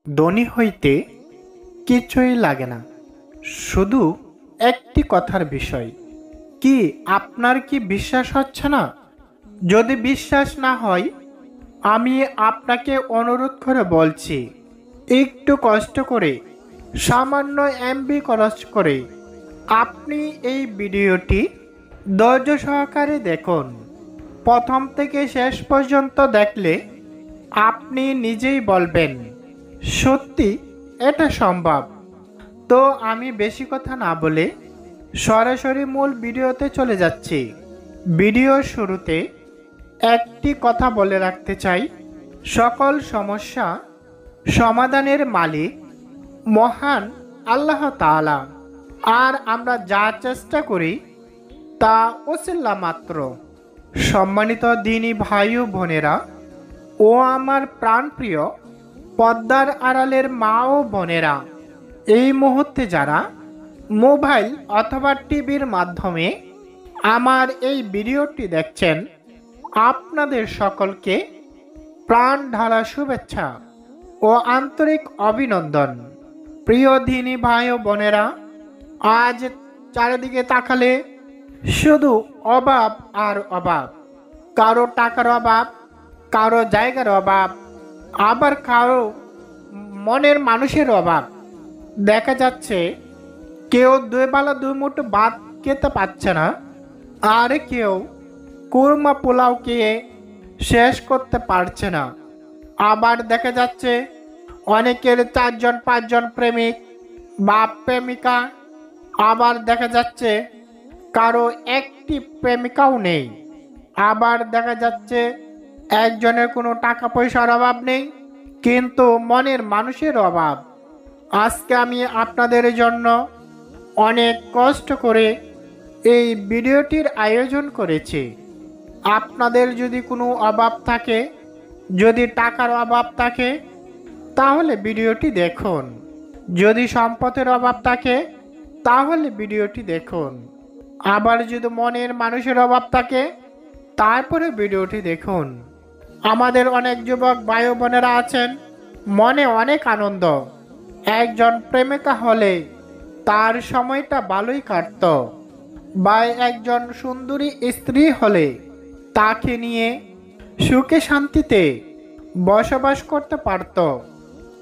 ধনী হইতে কিছুই লাগে না, শুধু একটি কথার বিষয়। কি আপনার কি বিশ্বাস হচ্ছে না? যদি বিশ্বাস না হয়, আমি আপনাকে অনুরোধ করে বলছি, একটু কষ্ট করে সামান্য এমবি খরচ করে আপনি এই ভিডিওটি ধৈর্য সহকারে দেখুন। প্রথম থেকে শেষ পর্যন্ত দেখলে আপনি নিজেই বলবেন সত্যি এটা সম্ভব। তো আমি বেশি কথা না বলে সরাসরি মূল ভিডিওতে চলে যাচ্ছি। ভিডিওর শুরুতে একটি কথা বলে রাখতে চাই, সকল সমস্যা সমাধানের মালিক মহান আল্লাহ তাআলা, আর আমরা যা চেষ্টা করি তা ওসিলা মাত্র। সম্মানিত দিনী ভাই ও বোনেরা ও আমার প্রাণপ্রিয় পর্দার আড়ালের মা ও বোনেরা, এই মুহূর্তে যারা মোবাইল অথবা টিভির মাধ্যমে আমার এই ভিডিওটি দেখছেন, আপনাদের সকলকে প্রাণ ঢালা শুভেচ্ছা ও আন্তরিক অভিনন্দন। প্রিয় দিনী ভাই ও বোনেরা, আজ চারিদিকে তাকালে শুধু অভাব আর অভাব। কারো টাকার অভাব, কারো জায়গার অভাব, আবার কারো মনের মানুষের অভাব। দেখা যাচ্ছে কেউ দুই বেলা দুই মুঠো ভাত খেতে পাচ্ছে না, আর কেউ কুরমা পোলাও খেয়ে শেষ করতে পারছে না। আবার দেখা যাচ্ছে অনেকের 4-5 প্রেমিক বা প্রেমিকা, আবার দেখা যাচ্ছে কারো একটি প্রেমিকাও নেই। আবার দেখা যাচ্ছে একজনের কোনো টাকা পয়সার অভাব নেই, কিন্তু মনের মানুষের অভাব। আজকে আমি আপনাদের জন্য অনেক কষ্ট করে এই ভিডিওটির আয়োজন করেছি। আপনাদের যদি কোনো অভাব থাকে, যদি টাকার অভাব থাকে, তাহলে ভিডিওটি দেখুন। যদি সম্পদের অভাব থাকে, তাহলে ভিডিওটি দেখুন। আবার যদি মনের মানুষের অভাব থাকে, তারপরে ভিডিওটি দেখুন। আমাদের অনেক যুবক ভাই বোনেরা আছেন, মনে অনেক আনন্দ। একজন প্রেমিকা হলে তার সময়টা ভালোই কাটত, বা একজন সুন্দরী স্ত্রী হলে তাকে নিয়ে সুখে শান্তিতে বসবাস করতে পারত।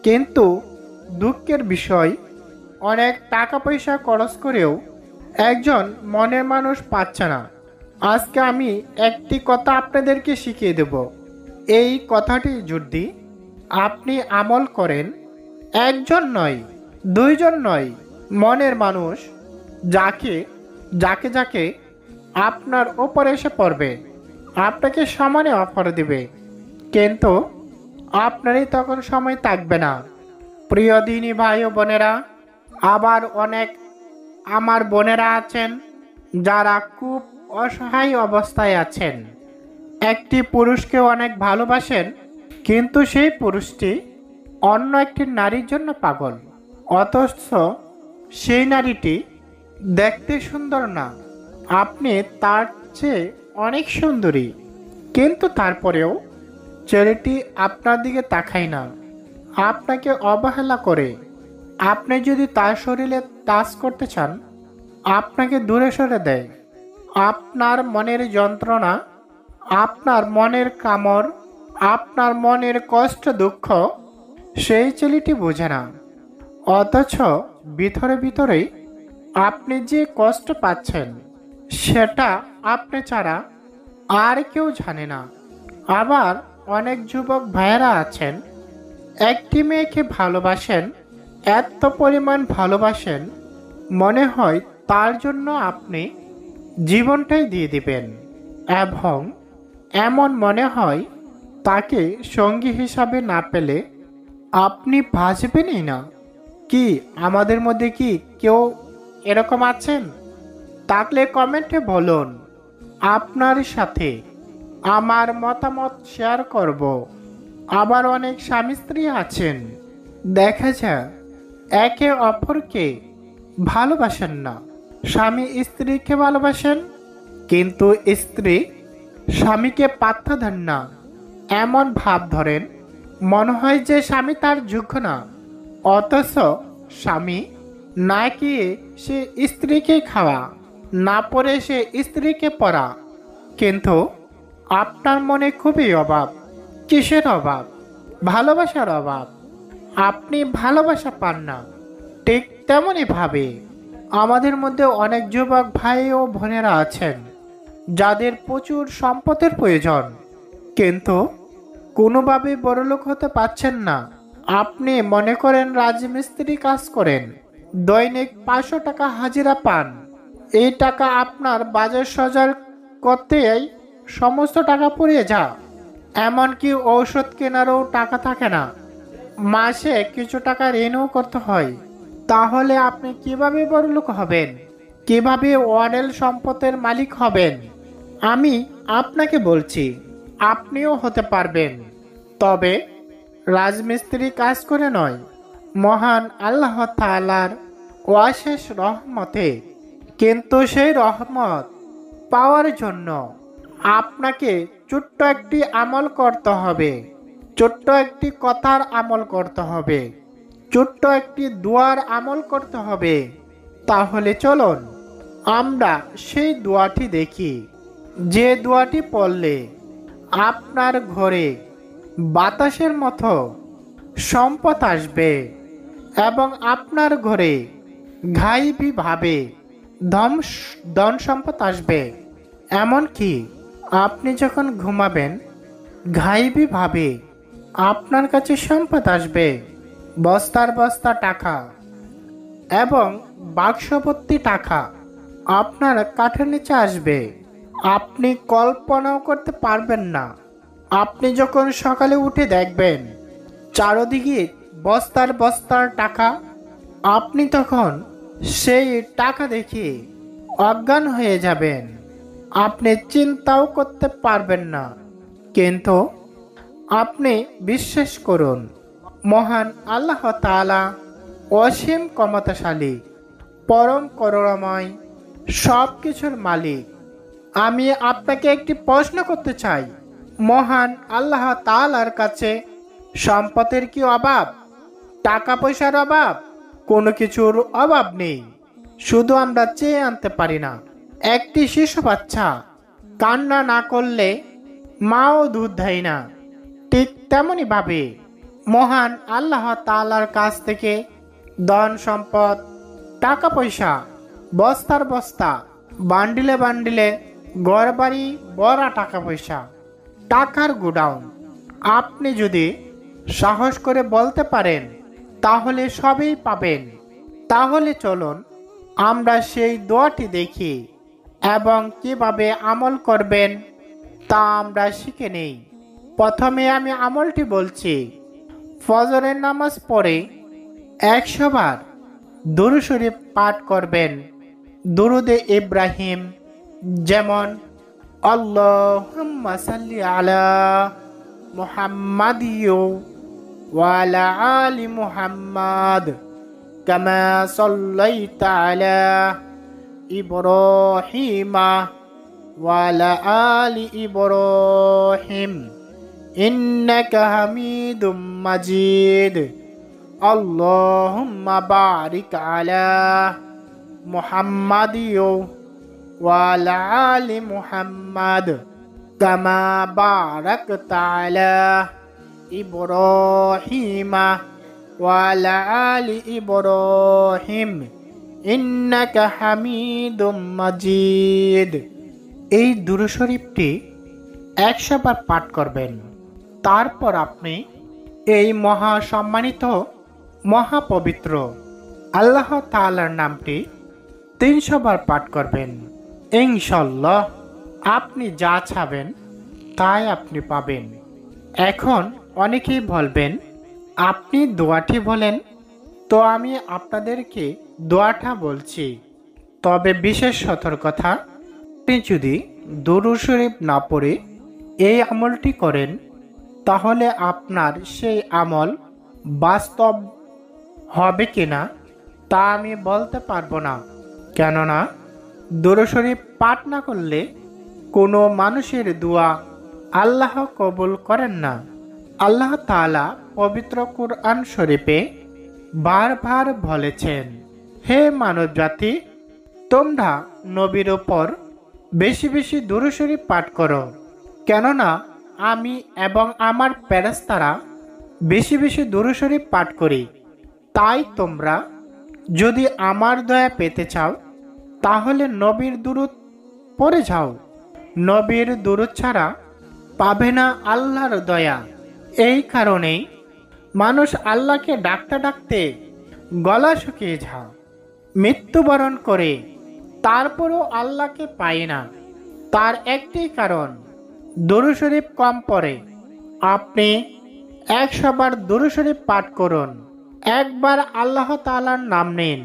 কিন্তু দুঃখের বিষয়, অনেক টাকা পয়সা খরচ করেও একজন মনের মানুষ পাচ্ছে না। আজকে আমি একটি কথা আপনাদেরকে শিখিয়ে দেব। এই কথাটি যদি আপনি আমল করেন, একজন নয়, দুইজন নয়, মনের মানুষ যাকে যাকে যাকে আপনার ওপর এসে পড়বে, আপনাকে সমানে অফার দিবে, কিন্তু আপনারই তখন সময় থাকবে না। প্রিয় দিনী ভাই ও বোনেরা, আবার অনেক আমার বোনেরা আছেন যারা খুব অসহায় অবস্থায় আছেন। একটি পুরুষকে অনেক ভালোবাসেন, কিন্তু সেই পুরুষটি অন্য একটি নারীর জন্য পাগল, অথচ সেই নারীটি দেখতে সুন্দর না, আপনি তার চেয়ে অনেক সুন্দরী, কিন্তু তারপরেও ছেলেটি আপনার দিকে তাকায় না, আপনাকে অবহেলা করে। আপনি যদি তার শরীরে টাচ করতে চান, আপনাকে দূরে সরে দেয়। আপনার মনের যন্ত্রণা, আপনার মনের কামড়, আপনার মনের কষ্ট দুঃখ সেই ছেলেটি বোঝে না, অথচ ভিতরে ভিতরেই আপনি যে কষ্ট পাচ্ছেন সেটা আপনি ছাড়া আর কেউ জানে না। আবার অনেক যুবক ভাইয়েরা আছেন, একটি মেয়েকে ভালোবাসেন, এত পরিমাণ ভালোবাসেন, মনে হয় তার জন্য আপনি জীবনটাই দিয়ে দিবেন, এবং এমন মনে হয় তাকে সঙ্গী হিসাবে না পেলে আপনি বাঁচবেনই না। কি আমাদের মধ্যে কি কেউ এরকম আছেন? থাকলে কমেন্টে বলুন, আপনার সাথে আমার মতামত শেয়ার করব। আবার অনেক স্বামী স্ত্রী আছেন, দেখা যায় একে অপরকে ভালোবাসেন না। স্বামী স্ত্রীকে ভালোবাসেন, কিন্তু স্ত্রী স্বামীকে পাত্তা দেন না, এমন ভাব ধরেন মনে হয় যে স্বামী তার যোগ্য না, অথচ স্বামী না খেয়ে সে স্ত্রীকে খাওয়া, না পড়ে সে স্ত্রীকে পড়া। কিন্তু আপনার মনে খুবই অভাব। কিসের অভাব? ভালোবাসার অভাব। আপনি ভালোবাসা পান না। ঠিক তেমনই ভাবে আমাদের মধ্যে অনেক যুবক ভাই ও বোনেরা আছেন যাদের প্রচুর সম্পদের প্রয়োজন, কিন্তু কোনোভাবে বড়লোক হতে পারছেন না। আপনি মনে করেন রাজমিস্ত্রি কাজ করেন, দৈনিক 500 টাকা হাজিরা পান। এই টাকা আপনার বাজার সজার করতেই সমস্ত টাকা পুড়িয়ে যা। এমনকি ঔষধ কেনারও টাকা থাকে না, মাসে কিছু টাকা ঋণও করতে হয়। তাহলে আপনি কিভাবে বড়লোক হবেন? কিভাবে অঢেল সম্পদের মালিক হবেন? আমি আপনাকে বলছি, আপনিও হতে পারবেন, তবে রাজমিস্ত্রি কাজ করে নয়, মহান আল্লাহ তাআলার অশেষ রহমতে। কিন্তু সেই রহমত পাওয়ার জন্য আপনাকে ছোট্ট একটি আমল করতে হবে, ছোট্ট একটি কথার আমল করতে হবে, ছোট্ট একটি দোয়ার আমল করতে হবে। তাহলে চলুন আমরা সেই দোয়াটি দেখি, যে দোয়াটি পড়লে আপনার ঘরে বাতাসের মতো সম্পদ আসবে এবং আপনার ঘরে গায়েবী ভাবে ধন সম্পদ আসবে। এমনকি আপনি যখন ঘুমাবেন, গায়েবী ভাবে আপনার কাছে সম্পদ আসবে, বস্তার বস্তা টাকা এবং বাক্সভর্তি টাকা আপনার কাঠের নিচে আসবে। আপনি কল্পনাও করতে পারবেন না। আপনি যখন সকালে উঠে দেখবেন চারদিকে বস্তার বস্তার টাকা, আপনি তখন সেই টাকা দেখে অজ্ঞান হয়ে যাবেন। আপনি চিন্তাও করতে পারবেন না। কিন্তু আপনি বিশ্বাস করুন, মহান আল্লাহ তাআলা অসীম ক্ষমতাশালী, পরম করুণাময়, সব কিছুর মালিক। আমি আপনাকে একটি প্রশ্ন করতে চাই, মহান আল্লাহ তাআলার কাছে সম্পদের কি অভাব? টাকা পয়সার অভাব? কোনো কিছুর অভাব নেই, শুধু আমরা চেয়ে আনতে পারি না। একটি শিশু বাচ্চা কান্না না করলে মাও দুধ দেয় না। ঠিক তেমনই ভাবে মহান আল্লাহ তাআলার কাছ থেকে ধন সম্পদ, টাকা পয়সা, বস্তার বস্তা, বান্ডিলে বান্ডিলে ঘর বাড়ি ভরা টাকা পয়সা, টাকার গোডাউন, আপনি যদি সাহস করে বলতে পারেন তাহলে সবই পাবেন। তাহলে চলুন আমরা সেই দোয়াটি দেখি এবং কিভাবে আমল করবেন তা আমরা শিখে নেই। প্রথমে আমি আমলটি বলছি। ফজরের নামাজ পড়ে 100 বার দুরূদ শরীফ পাঠ করবেন, দুরুদে ইব্রাহিম, যেমন আল্লাহুম্মা সাল্লি আলা মুহাম্মাদিয়্যু ওয়া আলা আলি মুহাম্মাদ কামা সাল্লাইতা আলা ইব্রাহিমা ওয়া আলা আলি ইব্রাহিম ইন্নাকা হামিদুম মাজিদ। আল্লাহুম্মা বারিক আলা মুহাম্মাদিয়্যু ওয়া আলা আলি মুহাম্মাদ কামা বারাকতা আলা ইব্রাহিমা ওয়া আলা আলি ইব্রাহিম ইন্নাকা হামিদুম মাজিদ। এই দুরূদ শরীফটি 100 বার পাঠ করবেন। তারপর আপনি এই মহা সম্মানিত, মহাপবিত্র আল্লাহ তাআলার নামটি 300 বার পাঠ করবেন। ইনশাআল্লাহ আপনি যা চাবেন তাই আপনি পাবেন। এখন অনেকেই বলবেন, আপনি দোয়াটি বলেন, তো আমি আপনাদেরকে দোয়াটা বলছি। তবে বিশেষ সতর্কতা, আপনি যদি দুরূদ শরীফ না পড়ে এই আমলটি করেন তাহলে আপনার সেই আমল বাস্তব হবে কিনা তা আমি বলতে পারবো না। কেননা দুরূদ শরীফ পাঠ না করলে কোনো মানুষের দোয়া আল্লাহ কবুল করেন না। আল্লাহ তাআলা পবিত্র কুরআন শরীফে বারবার বলেছেন, হে মানব জাতি, তোমরা নবীর ওপর বেশি বেশি দুরূদ শরীফ পাঠ করো, কেননা আমি এবং আমার ফেরেশতারা বেশি বেশি দুরূদ শরীফ পাঠ করি। তাই তোমরা যদি আমার দয়া পেতে চাও তাহলে নবীর দুরূদ পড়ে যাও। নবীর দুরূদ ছাড়া পাবে না আল্লাহর দয়া। এই কারণেই মানুষ আল্লাহকে ডাকতে ডাকতে গলা শুকিয়ে যায়, মৃত্যুবরণ করে, তারপরও আল্লাহকে পায় না। তার একটি কারণ, দুরূদ শরীফ কম পড়ে। আপনি 100 বার দুরূদ শরীফ পাঠ করুন, একবার আল্লাহ তাআলার নাম নিন,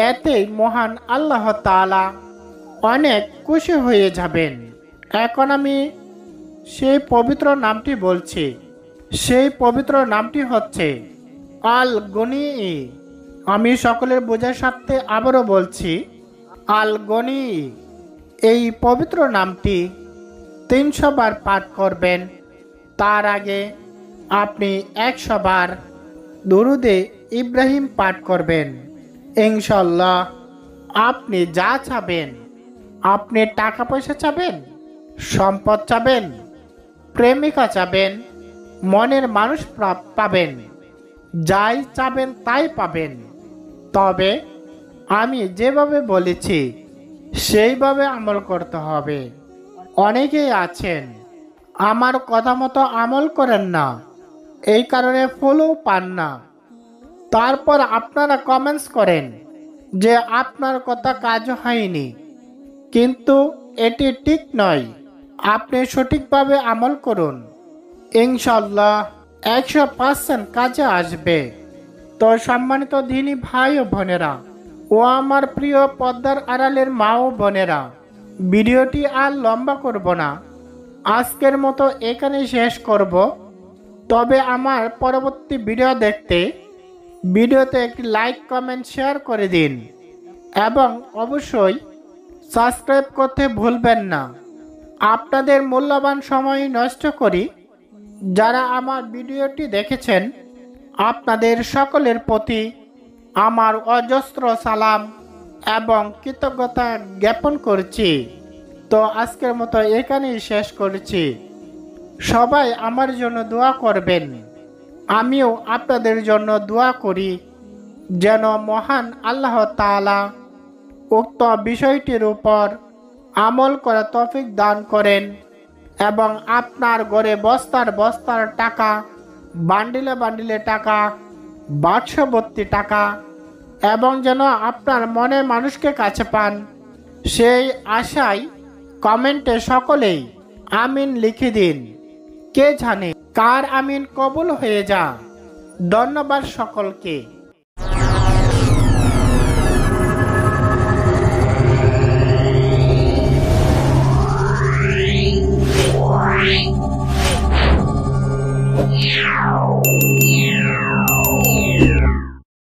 এতেই মহান আল্লাহ তাআলা অনেক খুশি হয়ে যাবেন। এখন আমি সেই পবিত্র নামটি বলছি। সেই পবিত্র নামটি হচ্ছে আল গনি। আমি সকলের বোঝার সাথে আবারও বলছি, আল গনি। এই পবিত্র নামটি 300 বার পাঠ করবেন। তার আগে আপনি 100 বার দুরুদে ইব্রাহিম পাঠ করবেন। ইনশাআল্লাহ আপনি যা চাবেন, আপনি টাকা পয়সা চাবেন, সম্পদ চাবেন, প্রেমিকা চাবেন, মনের মানুষ পাবেন, যাই চাবেন তাই পাবেন। তবে আমি যেভাবে বলেছি সেইভাবে আমল করতে হবে। অনেকেই আছেন আমার কথা মতো আমল করেন না, এই কারণে ফলও পান না। তারপর আপনারা কমেন্টস করেন যে আপনার কথা কাজ হয়নি, কিন্তু এটি ঠিক নয়। আপনি সঠিকভাবে আমল করুন, ইনশাআল্লাহ 100% কাজে আসবে। তো সম্মানিত দিনী ভাই ও বোনেরা ও আমার প্রিয় পর্দার আড়ালের মা ও বোনেরা, ভিডিওটি আর লম্বা করব না, আজকের মতো এখানে শেষ করব। তবে আমার পরবর্তী ভিডিও দেখতে ভিডিওতে একটি লাইক, কমেন্ট, শেয়ার করে দিন এবং অবশ্যই সাবস্ক্রাইব করতে ভুলবেন না। আপনাদের মূল্যবান সময় নষ্ট করি যারা আমার ভিডিওটি দেখেছেন, আপনাদের সকলের প্রতি আমার অজস্র সালাম এবং কৃতজ্ঞতা জ্ঞাপন করছি। তো আজকের মতো এখানেই শেষ করছি। সবাই আমার জন্য দোয়া করবেন, আমিও আপনাদের জন্য দোয়া করি যেন মহান আল্লাহ তাআলা উক্ত বিষয়টির উপর আমল করা তৌফিক দান করেন এবং আপনার ঘরে বস্তার বস্তার টাকা, বান্ডিলে বান্ডিলে টাকা, বাক্স ভর্তি টাকা এবং যেন আপনার মনের মানুষকে কাছে পান, সেই আশায় কমেন্টে সকলেই আমিন লিখে দিন। কে জানে কার আমিন কবুল হয়ে যা। ধন্যবাদ সকলকে।